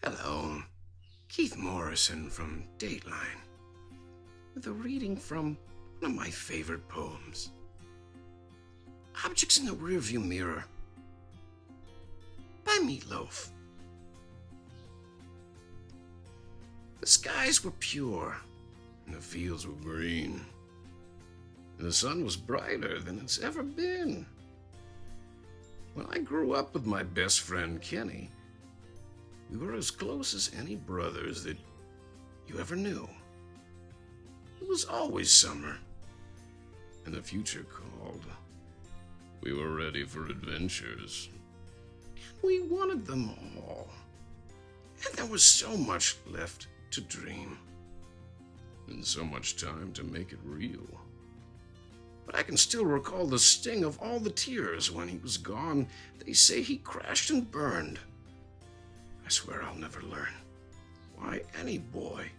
Hello, Keith Morrison from Dateline, with a reading from one of my favorite poems, Objects in the Rearview Mirror, by Meat Loaf. The skies were pure, and the fields were green, and the sun was brighter than it's ever been. When I grew up with my best friend Kenny, we were as close as any brothers that you ever knew. It was always summer, and the future called. We were ready for adventures, and we wanted them all. And there was so much left to dream, and so much time to make it real. But I can still recall the sting of all the tears when he was gone. They say he crashed and burned. I swear I'll never learn why any boy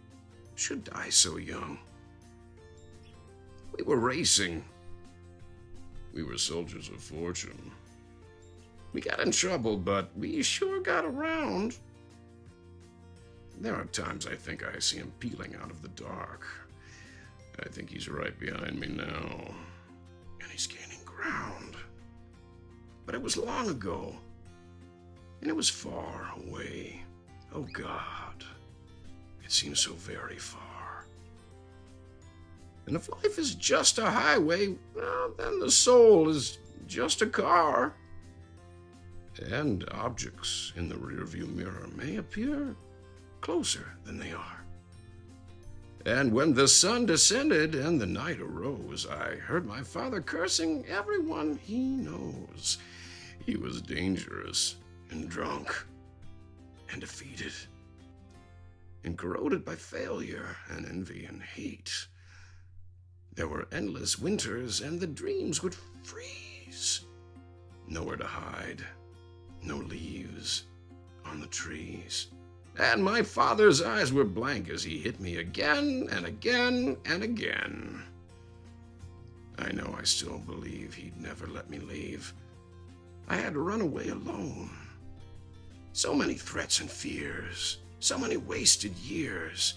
should die so young. We were racing. We were soldiers of fortune. We got in trouble, but we sure got around. There are times I think I see him peeling out of the dark. I think he's right behind me now, and he's gaining ground. But it was long ago, and it was far away. Oh God, it seems so very far. And if life is just a highway, well, then the soul is just a car. And objects in the rearview mirror may appear closer than they are. And when the sun descended and the night arose, I heard my father cursing everyone he knows. He was dangerous and drunk and defeated and corroded by failure and envy and hate. There were endless winters and the dreams would freeze. Nowhere to hide, no leaves on the trees. And my father's eyes were blank as he hit me again and again and again. I know I still believe he'd never let me leave. I had to run away alone. So many threats and fears, so many wasted years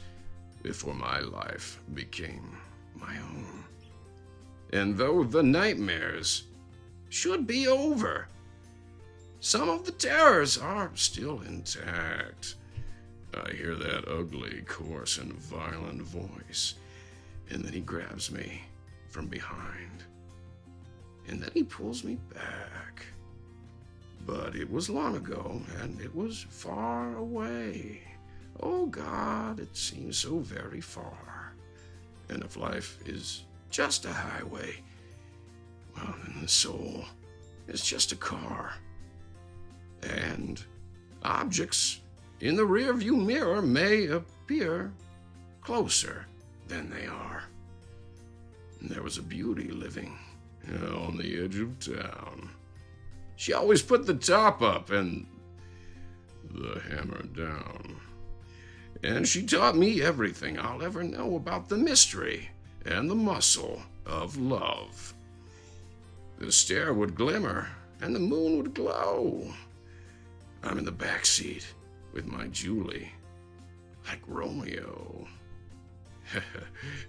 before my life became my own. And though the nightmares should be over, some of the terrors are still intact. I hear that ugly, coarse, and violent voice, and then he grabs me from behind, and then he pulls me back. But it was long ago, and it was far away. Oh God, it seems so very far. And if life is just a highway, well, then the soul is just a car. And objects in the rearview mirror may appear closer than they are. And there was a beauty living on the edge of town. She always put the top up and the hammer down. And she taught me everything I'll ever know about the mystery and the muscle of love. The stair would glimmer and the moon would glow. I'm in the back seat with my Julie, like Romeo.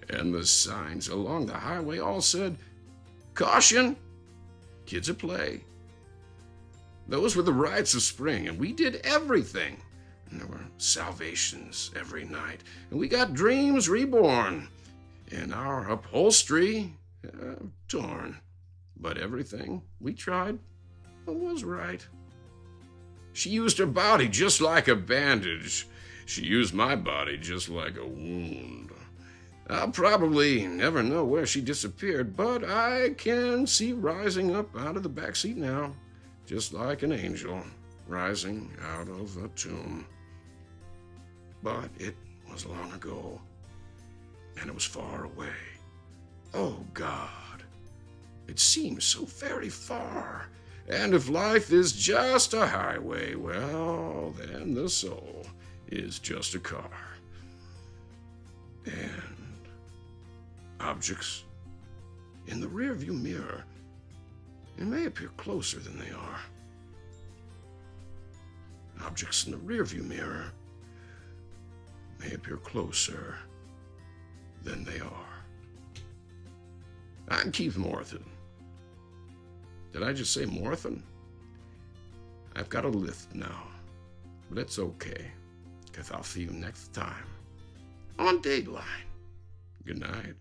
And the signs along the highway all said, "Caution, kids at play." Those were the rites of spring, and we did everything. And there were salvations every night, and we got dreams reborn, and our upholstery torn. But everything we tried was right. She used her body just like a bandage. She used my body just like a wound. I'll probably never know where she disappeared, but I can see rising up out of the backseat now, just like an angel rising out of a tomb. But it was long ago, and it was far away. Oh God, it seems so very far. And if life is just a highway, well, then the soul is just a car. And objects in the rearview mirror, it may appear closer than they are. Objects in the rearview mirror may appear closer than they are. I'm Keith Morrison. Did I just say Morrison? I've got a lisp now, but it's okay, because I'll see you next time on Dateline. Good night.